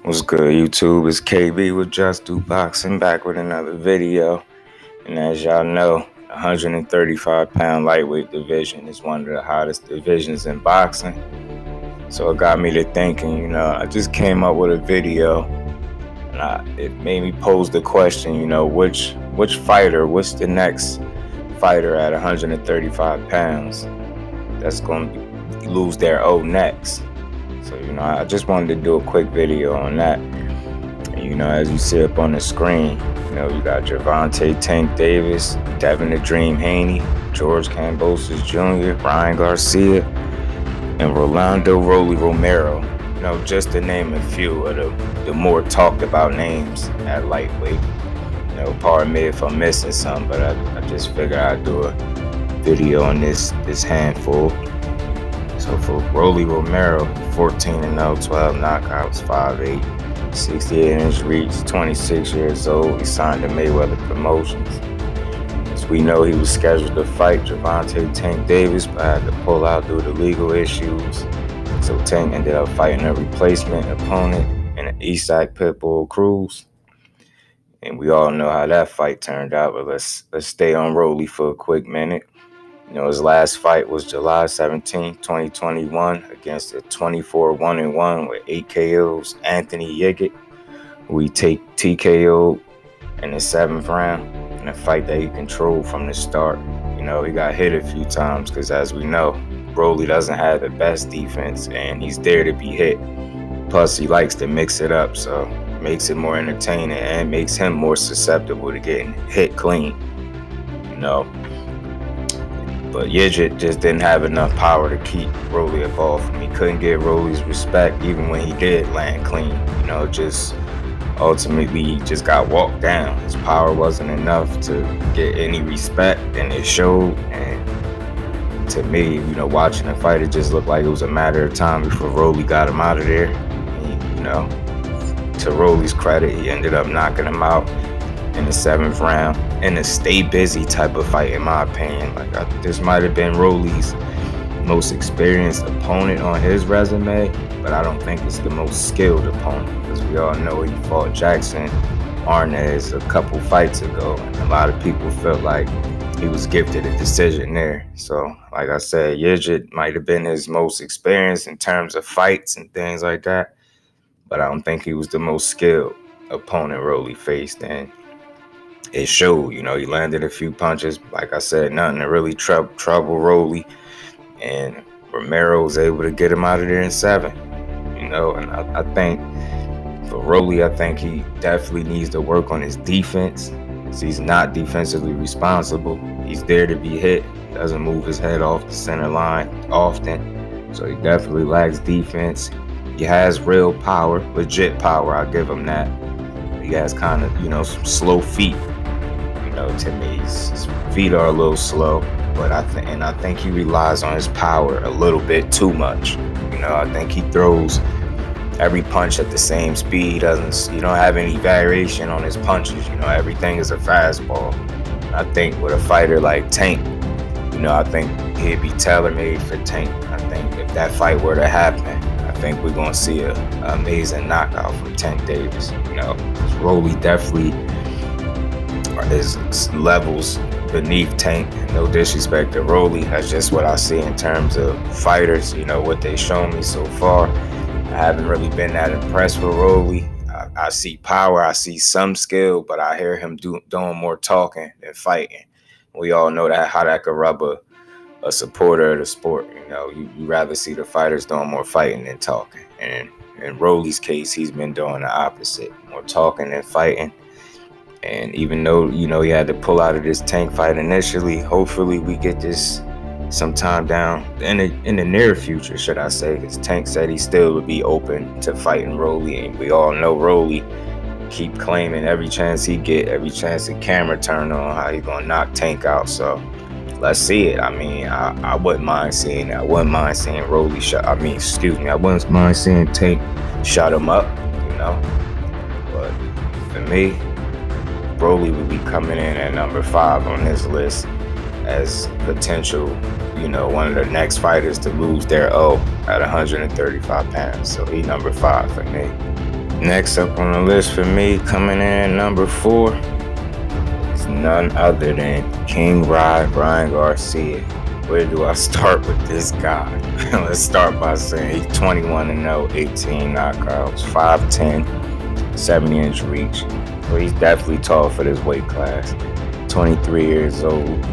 What's good, YouTube? It's KB with Just Do Boxing back with another video. And as y'all know, 135-pound lightweight division is one of the hottest divisions in boxing. So it got me to thinking, I just came up with a video and it made me pose the question, which fighter, what's the next fighter at 135 pounds that's going to lose their O next? So, I just wanted to do a quick video on that. As you see up on the screen, you got Gervonta Tank Davis, Devin the Dream Haney, George Kambosos Jr., Ryan Garcia, and Rolando Rolly Romero. Just to name a few of the more talked about names at lightweight. Pardon me if I'm missing some, but I just figured I'd do a video on this handful. So for Rolly Romero, 14-0, 12 knockouts, 5'8", 68-inch reach, 26 years old. He signed to Mayweather Promotions. As we know, he was scheduled to fight Gervonta Tank Davis, but had to pull out due to legal issues. So Tank ended up fighting a replacement opponent in an Eastside Pitbull Cruz. And we all know how that fight turned out, but let's stay on Rolly for a quick minute. His last fight was July 17, 2021 against a 24-1-1 with 8 KOs Anthony Yiggett, who he TKO'd in the 7th round in a fight that he controlled from the start. He got hit a few times because, as we know, Rolly doesn't have the best defense and he's there to be hit. Plus, he likes to mix it up, so it makes it more entertaining and makes him more susceptible to getting hit clean. But Yiggett just didn't have enough power to keep Rolly off him. He couldn't get Rolly's respect even when he did land clean. Just ultimately he just got walked down. His power wasn't enough to get any respect, and it showed. And to me, watching the fight, it just looked like it was a matter of time before Rolly got him out of there. And, to Rolly's credit, he ended up knocking him out in the 7th round in a stay busy type of fight, in my opinion. This might have been Rolly's most experienced opponent on his resume, but I don't think it's the most skilled opponent, because we all know he fought Jackson Arnaz a couple fights ago, and a lot of people felt like he was gifted a decision there. So like I said, Yiggett might have been his most experienced in terms of fights and things like that, but I don't think he was the most skilled opponent Rolly faced. And it showed. He landed a few punches. Like I said, nothing to really trouble Rolly. And Romero was able to get him out of there in 7. And I think for Rolly, I think he definitely needs to work on his defense. He's not defensively responsible. He's there to be hit. Doesn't move his head off the center line often. So he definitely lacks defense. He has real power, legit power. I'll give him that. He has kind of, some slow feet. To me, his feet are a little slow, but I think he relies on his power a little bit too much. I think he throws every punch at the same speed. He don't have any variation on his punches. Everything is a fastball. I think with a fighter like Tank, I think he'd be tailor-made for Tank. I think if that fight were to happen, I think we're gonna see an amazing knockout from Tank Davis. Rolly definitely is levels beneath Tank. No disrespect to Rolly, that's just what I see in terms of fighters. What they shown me so far, I haven't really been that impressed with Rolly. I see power, I see some skill, but I hear him doing more talking than fighting. We all know how that could rub a supporter of the sport. You rather see the fighters doing more fighting than talking. And in Rolly's case, he's been doing the opposite, more talking than fighting. And even though, he had to pull out of this Tank fight initially, hopefully we get this sometime down in the near future, should I say, because Tank said he still would be open to fighting Rolly. And we all know Rolly keep claiming every chance he get, every chance the camera turn on, how he gonna knock Tank out. So let's see it. I wouldn't mind seeing that. I wouldn't mind seeing Rolly I wouldn't mind seeing Tank shut him up, But for me, Rolly would be coming in at number 5 on this list as potential, one of the next fighters to lose their O at 135 pounds. So he number 5 for me. Next up on the list for me, coming in at number 4, is none other than King Ryan Garcia. Where do I start with this guy? Let's start by saying he's 21-0, 18 knockouts, 5'10", 70-inch reach. So he's definitely tall for this weight class. 23 years old.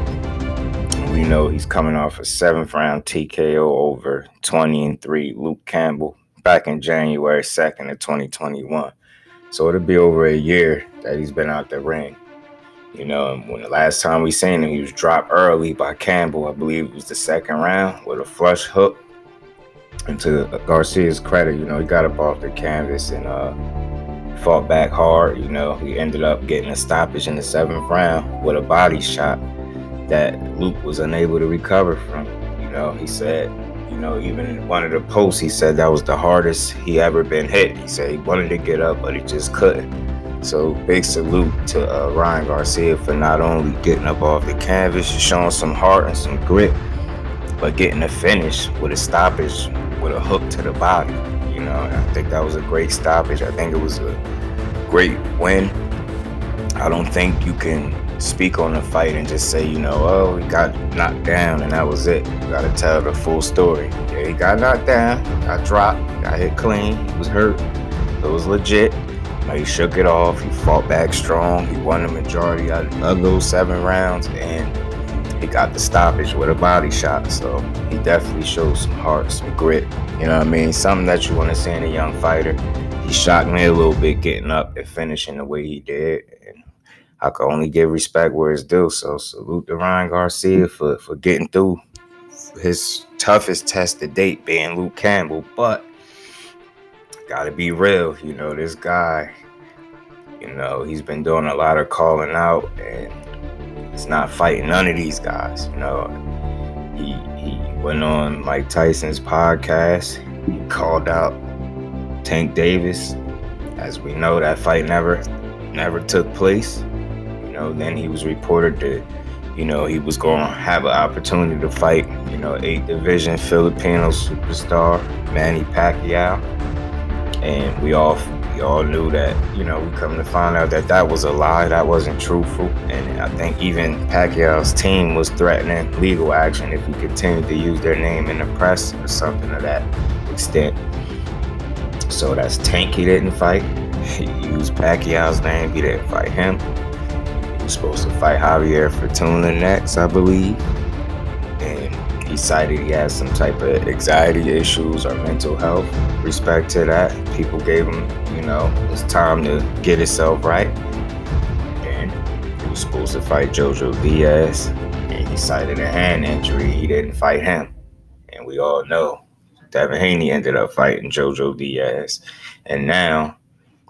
We know he's coming off a 7th round TKO over 20-3 Luke Campbell back in January 2nd of 2021. So it'll be over a year that he's been out the ring. You know, when the last time we seen him, he was dropped early by Campbell. I believe it was the 2nd round with a flush hook. And to Garcia's credit, you know, he got up off the canvas and fought back hard. You know, he ended up getting a stoppage in the 7th round with a body shot that Luke was unable to recover from. You know, he said, you know, even in one of the posts, he said that was the hardest he ever been hit. He said he wanted to get up, but he just couldn't. So big salute to Ryan Garcia for not only getting up off the canvas, showing some heart and some grit, but getting a finish with a stoppage with a hook to the body. You know, and I think that was a great stoppage. I think it was a great win. I don't think you can speak on the fight and just say, you know, oh, he got knocked down and that was it. You got to tell the full story. Yeah, he got knocked down, got dropped, got hit clean, he was hurt. It was legit. But he shook it off. He fought back strong. He won the majority of those 7 rounds, and he got the stoppage with a body shot. So he definitely showed some heart, some grit. You know what I mean? Something that you want to see in a young fighter. He shocked me a little bit getting up and finishing the way he did. And I can only give respect where it's due. So salute to Ryan Garcia for getting through his toughest test to date, being Luke Campbell. But gotta be real, you know, this guy, you know, he's been doing a lot of calling out and he's not fighting none of these guys. You know, he went on Mike Tyson's podcast. He called out Tank Davis. As we know, that fight never took place. You know, then he was reported that, you know, he was going to have an opportunity to fight, you know, 8th division Filipino superstar Manny Pacquiao. And we all knew that, you know, we come to find out that that was a lie. That wasn't truthful. And I think even Pacquiao's team was threatening legal action if he continued to use their name in the press or something of that extent. So that's Tank he didn't fight. He used Pacquiao's name. He didn't fight him. He was supposed to fight Javier Fortuna next, I believe. And he cited he had some type of anxiety issues or mental health. Respect to that. People gave him, you know, his time to get himself right. And he was supposed to fight Jojo Diaz. And he cited a hand injury. He didn't fight him. And we all know Devin Haney ended up fighting Jojo Diaz. And now,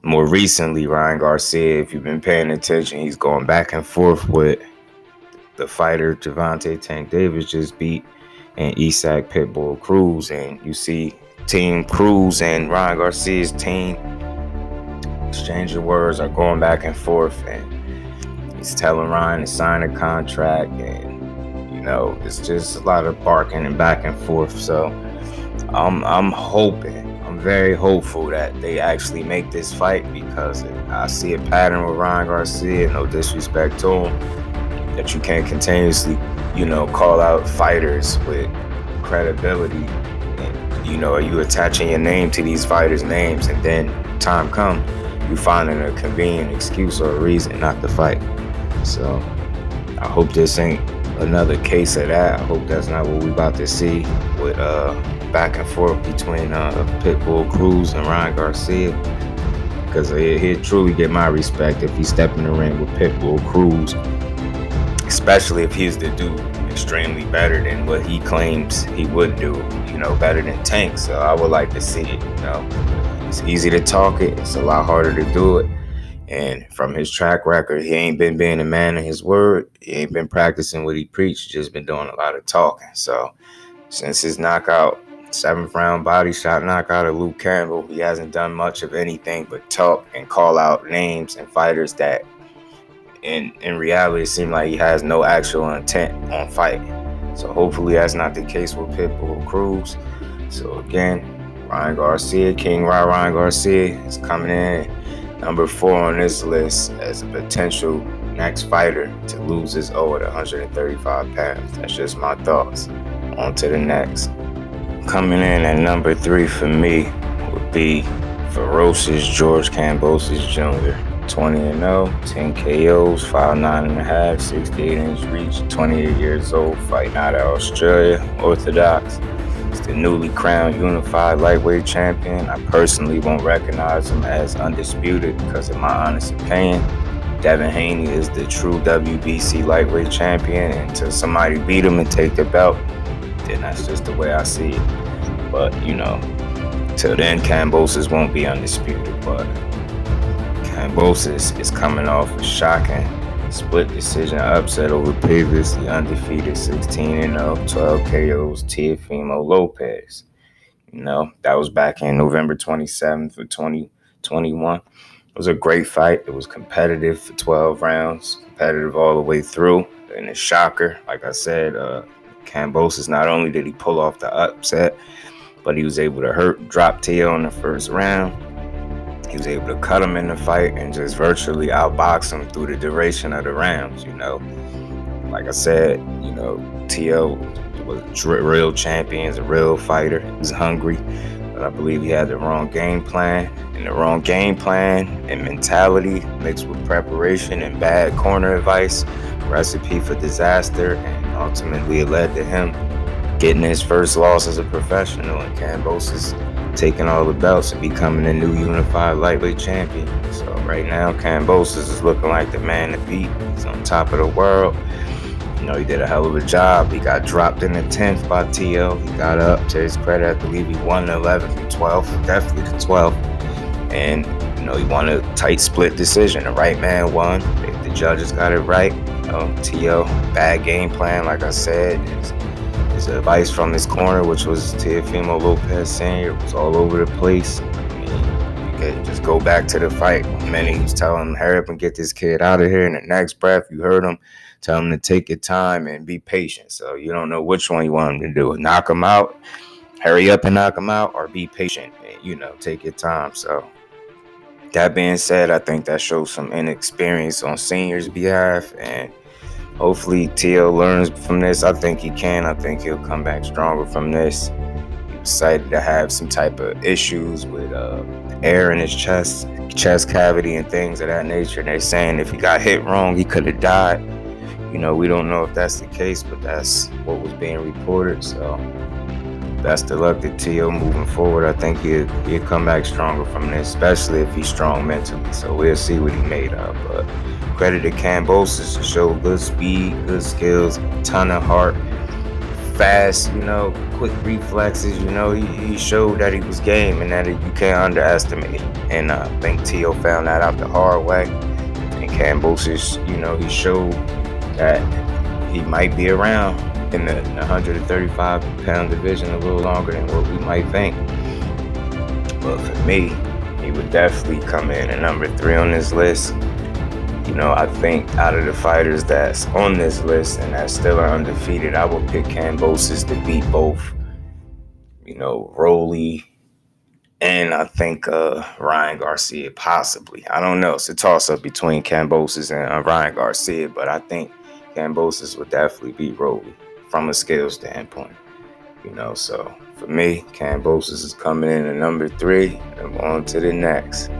more recently, Ryan Garcia, if you've been paying attention, he's going back and forth with the fighter Gervonta Tank Davis just beat and Isaac Pitbull Cruz. And you see Team Cruz and Ryan Garcia's team exchanging words, are going back and forth, and he's telling Ryan to sign a contract, and you know, it's just a lot of barking and back and forth. So I'm hoping, I'm very hopeful that they actually make this fight, because I see a pattern with Ryan Garcia, no disrespect to him, that you can't continuously, you know, call out fighters with credibility. And, you know, are you attaching your name to these fighters' names, and then time come, you finding a convenient excuse or a reason not to fight. So I hope this ain't another case of that. I hope that's not what we about to see with back and forth between Pitbull Cruz and Ryan Garcia, because he'd truly get my respect if he stepped in the ring with Pitbull Cruz, especially if he's to do extremely better than what he claims he would do, you know, better than Tank. So I would like to see it. You know, it's easy to talk it, it's a lot harder to do it. And from his track record, he ain't been being a man of his word. He ain't been practicing what he preached, just been doing a lot of talking. So since his knockout, 7th round body shot knockout of Luke Campbell, he hasn't done much of anything but talk and call out names and fighters that in reality it seems like he has no actual intent on fighting. So hopefully that's not the case with Pitbull Cruz. So again, Ryan Garcia, King Ryan Garcia, is coming in number 4 on this list as a potential next fighter to lose his O at 135 pounds. That's just my thoughts. On to the next. Coming in at number 3 for me would be ferocious George Kambosos Jr. 20-0, 10 KOs, 5'9.5", 68-inch reach, 28 years old, fighting out of Australia, Orthodox. He's the newly crowned unified lightweight champion. I personally won't recognize him as undisputed because, in my honest opinion, Devin Haney is the true WBC lightweight champion, and until somebody beat him and take the belt, then that's just the way I see it. But, till then, Kambosos won't be undisputed. But Kambosos is coming off a shocking split decision upset over previously undefeated 16-0, 12 KOs Teofimo Lopez. That was back in November 27th of 2021. It was a great fight. It was competitive for 12 rounds, competitive all the way through. And a shocker, like I said, Kambosos, not only did he pull off the upset, but he was able to drop Teo in the first round. He was able to cut him in the fight and just virtually outbox him through the duration of the rounds. Like I said, Teo was a real champion, he's a real fighter. He was hungry, but I believe he had the wrong game plan. And the wrong game plan and mentality mixed with preparation and bad corner advice, recipe for disaster, and ultimately it led to him getting his first loss as a professional, and Kambosos taking all the belts and becoming the new unified lightweight champion. So right now, Kambosos is looking like the man to beat. He's on top of the world. He did a hell of a job. He got dropped in the 10th by Teo. He got up, to his credit. I believe he won the 11th and 12th, definitely the 12th. And, he won a tight split decision. The right man won. The judges got it right. Teo, bad game plan, like I said. His advice from his corner, which was Teofimo Lopez Sr., was all over the place. You can just go back to the fight. He was telling him, hurry up and get this kid out of here. In the next breath, you heard him tell him to take your time and be patient. So you don't know which one you want him to do. Knock him out, hurry up and knock him out, or be patient and, take your time. So that being said, I think that shows some inexperience on Senior's behalf, and hopefully Teo learns from this. I think he can. I think he'll come back stronger from this. He was cited to have some type of issues with air in his chest cavity and things of that nature. And they're saying if he got hit wrong, he could have died. We don't know if that's the case, but that's what was being reported. So best of luck to Teo moving forward. I think he'll come back stronger from this, especially if he's strong mentally. So we'll see what he made of. But credit to Kambosos to show good speed, good skills, ton of heart, fast, quick reflexes. He showed that he was game and that you can't underestimate him. And I think Teo found that out the hard way. And Kambosos, he showed that he might be around in the 135-pound division a little longer than what we might think. But for me, he would definitely come in at number 3 on this list. I think out of the fighters that's on this list and that still are undefeated, I would pick Kambosos to beat both, Rolly and I think Ryan Garcia, possibly. I don't know. It's a toss-up between Kambosos and Ryan Garcia, but I think Kambosos would definitely beat Rolly from a skill standpoint. So for me, Kambosos is coming in at number 3, and on to the next.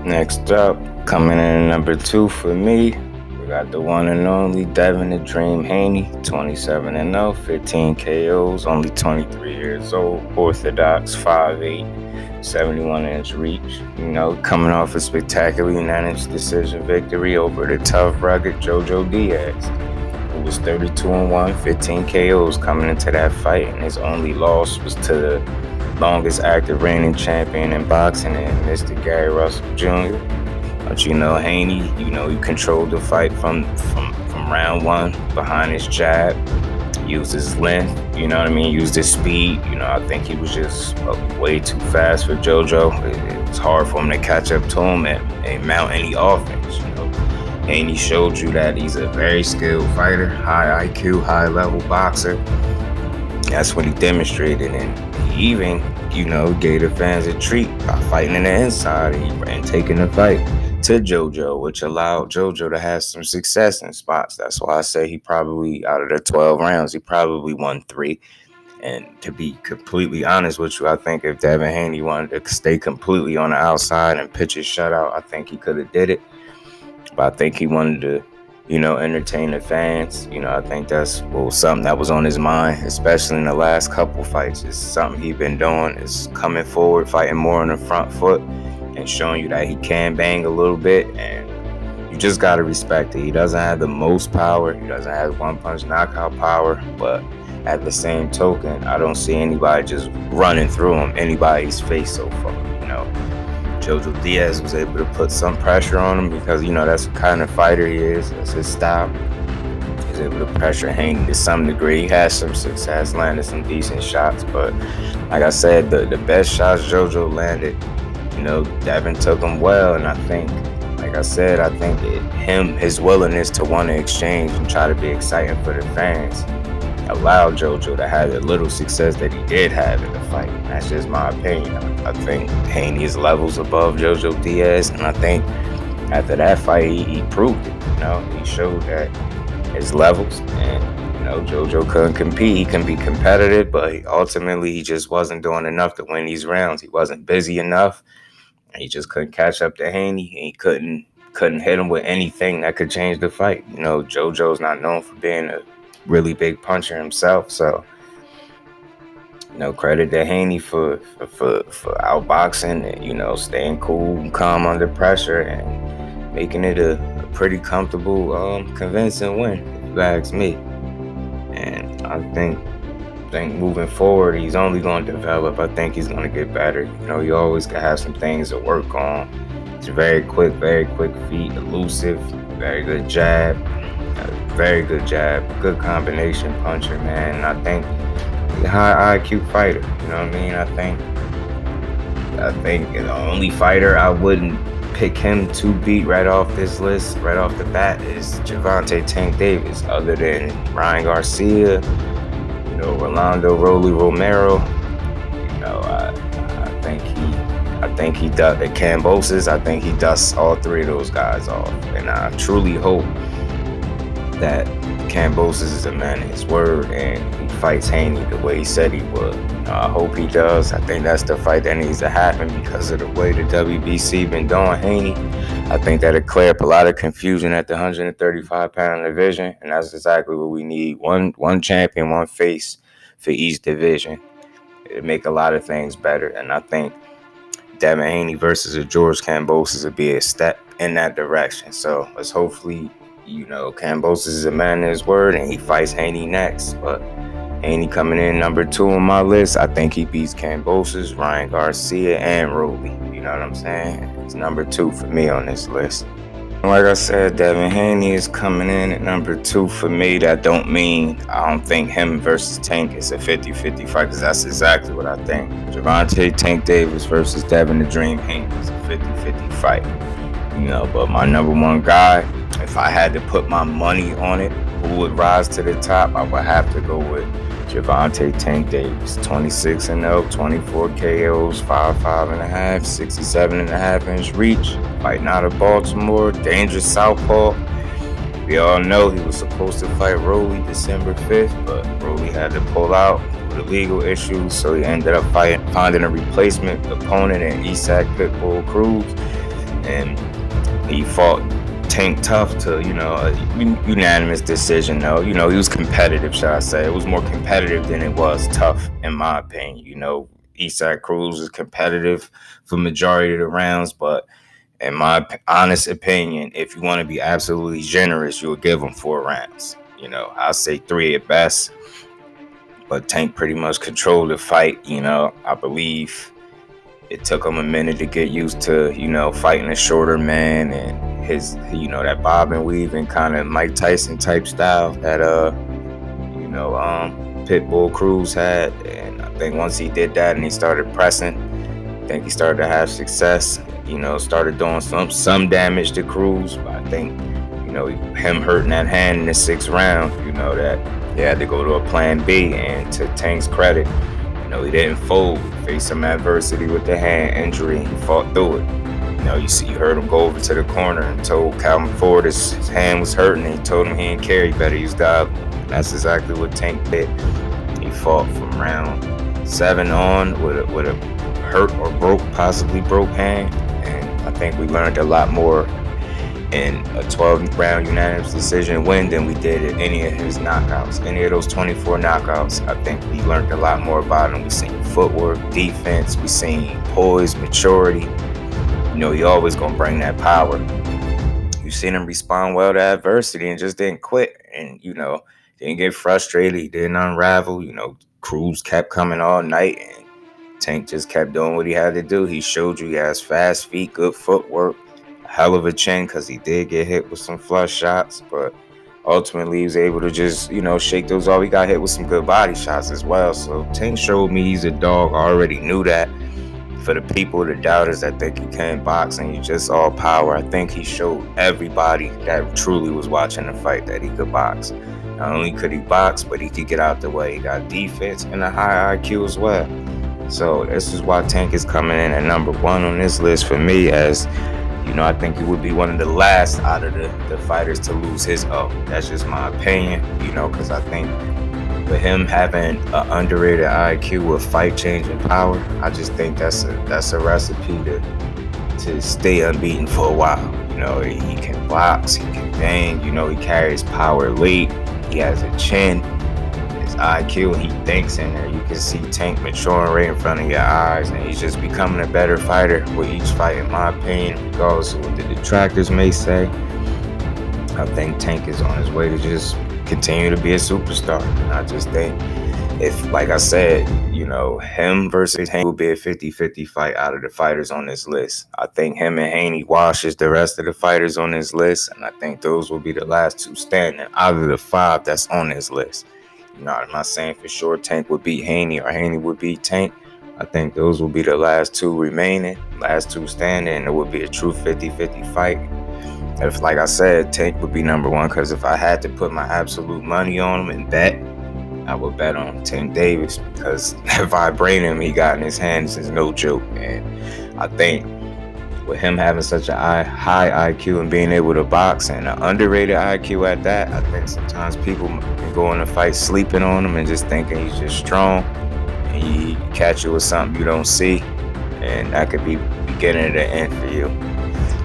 Next up, coming in at number 2 for me, we got the one and only Devin the Dream Haney, 27-0, 15 KOs, only 23 years old, Orthodox, 5'8", 71-inch reach. Coming off a spectacular unanimous decision victory over the tough, rugged Jojo Diaz, who was 32-1, 15 KOs coming into that fight, and his only loss was to the longest active reigning champion in boxing, and Mr. Gary Russell Jr. But Haney, he controlled the fight from round 1 behind his jab, used his length, used his speed. I think he was just way too fast for Jojo. It was hard for him to catch up to him and mount any offense. Haney showed you that he's a very skilled fighter, high IQ, high level boxer. That's what he demonstrated, and he even gave the fans a treat by fighting in the inside and taking the fight to JoJo, which allowed JoJo to have some success in spots. That's why I say he probably, out of the 12 rounds, he probably won 3. And to be completely honest with you, I think if Devin Haney wanted to stay completely on the outside and pitch his shutout, I think he could have did it. But I think he wanted to, entertain the fans. I think that's something that was on his mind, especially in the last couple fights. It's something he's been doing, is coming forward, fighting more on the front foot, and showing you that he can bang a little bit. And you just got to respect it. He doesn't have the most power. He doesn't have one-punch knockout power. But at the same token, I don't see anybody just running through him, anybody's face so far. Jojo Diaz was able to put some pressure on him because, that's the kind of fighter he is. That's his style. He's able to pressure Haney to some degree. He had some success, landed some decent shots. But like I said, the best shots Jojo landed, Devin took them well. And I think, like I said, his willingness to want to exchange and try to be exciting for the fans allowed JoJo to have the little success that he did have in the fight. That's just my opinion. I think Haney is levels above JoJo Diaz, and I think after that fight, he proved it. He showed that his levels, and JoJo couldn't compete. He can be competitive, but ultimately he just wasn't doing enough to win these rounds. He wasn't busy enough, and he just couldn't catch up to Haney, and he couldn't hit him with anything that could change the fight. JoJo's not known for being a really big puncher himself, so credit to Haney for outboxing and staying cool and calm under pressure and making it a pretty comfortable, convincing win, if you ask me. And I think moving forward, he's only going to develop. I think he's going to get better. You always got to have some things to work on. He's very quick feet, elusive, very good jab. Very good jab, good combination puncher, man. And I think he's a high IQ fighter. You know what I mean? I think the only fighter I wouldn't pick him to beat right off this list, right off the bat, is Gervonta Tank Davis. Other than Ryan Garcia, Rolando Rolly Romero, I think he does the Kambosos. I think he dusts all 3 of those guys off, and I truly hope that Kambosos is a man of his word and he fights Haney the way he said he would. I hope he does. I think that's the fight that needs to happen because of the way the WBC been doing Haney. I think that'll clear up a lot of confusion at the 135-pound division, and that's exactly what we need. One champion, one face for each division. It'll make a lot of things better, and I think Devin Haney versus a George Kambosos would be a step in that direction. So let's hopefully Kambosos is a man of his word, and he fights Haney next. But Haney coming in number 2 on my list. I think he beats Kambosos, Ryan Garcia, and Rolly. You know what I'm saying? It's number 2 for me on this list. Like I said, Devin Haney is coming in at number 2 for me. That don't mean I don't think him versus Tank is a 50-50 fight, because that's exactly what I think. Gervonta Tank Davis versus Devin the Dream Haney is a 50-50 fight. But my number 1 guy, if I had to put my money on it, who would rise to the top, I would have to go with Gervonta Tank Davis. 26-0, 24 KOs, 5.5, 67.5-inch reach, fighting out of Baltimore, dangerous southpaw. We all know he was supposed to fight Rolly December 5th, but Rolly had to pull out with legal issues, so he ended up finding a replacement opponent in Isaac Pitbull Cruz, and he fought Tank tough to, a unanimous decision, though. He was competitive, shall I say. It was more competitive than it was tough, in my opinion. Isaac Cruz was competitive for majority of the rounds, but in my honest opinion, if you want to be absolutely generous, you'll give him 4 rounds. I'll say 3 at best, but Tank pretty much controlled the fight. I believe it took him a minute to get used to, fighting a shorter man and his, that bob and weave and kind of Mike Tyson type style that, Pitbull Cruz had. And I think once he did that and he started pressing, I think he started to have success, started doing some damage to Cruz. But I think, him hurting that hand in the 6th round, that he had to go to a plan B. And to Tank's credit, He didn't fold. Faced some adversity with the hand injury, and he fought through it. You heard him go over to the corner and told Calvin Ford his hand was hurting, and he told him he didn't care, he better use God. And that's exactly what Tank did. He fought from round 7 on with a hurt or possibly broke hand, and I think we learned a lot more in a 12-round unanimous decision win than we did at any of his knockouts. Any of those 24 knockouts, I think we learned a lot more about him. We seen footwork, defense, we seen poise, maturity. He always gonna bring that power. You seen him respond well to adversity and just didn't quit, and didn't get frustrated. He didn't unravel. Cruz kept coming all night, and Tank just kept doing what he had to do. He showed you he has fast feet, good footwork, a hell of a chin, because he did get hit with some flush shots, but ultimately he was able to just shake those off. He got hit with some good body shots as well. So Tank showed me he's a dog. I already knew that. For the people, the doubters that think he can't box and he's just all power, I think he showed everybody that truly was watching the fight that he could box. Not only could he box, but he could get out the way. He got defense and a high IQ as well. So this is why Tank is coming in at number 1 on this list for me, as I think he would be one of the last out of the fighters to lose his O. That's just my opinion, because I think with him having an underrated IQ with fight-changing power, I just think that's a recipe to stay unbeaten for a while. He can box, he can bang, he carries power late, he has a chin, his IQ, he thinks in there. You can see Tank maturing right in front of your eyes, and he's just becoming a better fighter with each fight, in my opinion, regardless of what the detractors may say. I think Tank is on his way to just continue to be a superstar. And I just think if, like I said, him versus Haney will be a 50-50 fight out of the fighters on this list. I think him and Haney washes the rest of the fighters on this list, and I think those will be the last 2 standing out of the 5 that's on this list. I'm not saying for sure Tank would beat Haney or Haney would beat Tank. I think those will be the last 2 remaining, last 2 standing, and it would be a true 50-50 fight. If, like I said, Tank would be number 1, because if I had to put my absolute money on him and bet, I would bet on Tank Davis, because that vibranium he got in his hands is no joke. And I think with him having such a high IQ and being able to box, and an underrated IQ at that, I think sometimes people can go in a fight sleeping on him and just thinking he's just strong, and he catch you with something you don't see, and that could be beginning of the end for you.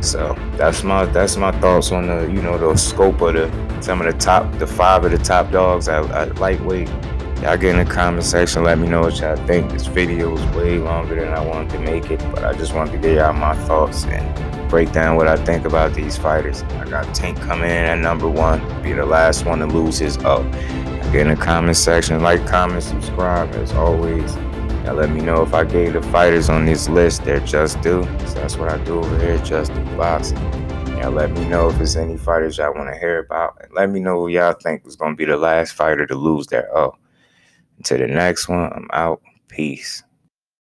So that's my thoughts on the scope of some of the 5 of the top dogs at lightweight. Y'all get in the comment section, let me know what y'all think. This video is way longer than I wanted to make it, but I just wanted to get y'all my thoughts and break down what I think about these fighters. I got Tank coming in at number 1, be the last one to lose his O. Get in the comment section, like, comment, subscribe as always. Y'all let me know if I gave the fighters on this list their just due. So that's what I do over here, Just Do Boxing. Y'all let me know if there's any fighters y'all want to hear about. And let me know who y'all think was going to be the last fighter to lose their O. Until the next one, I'm out. Peace.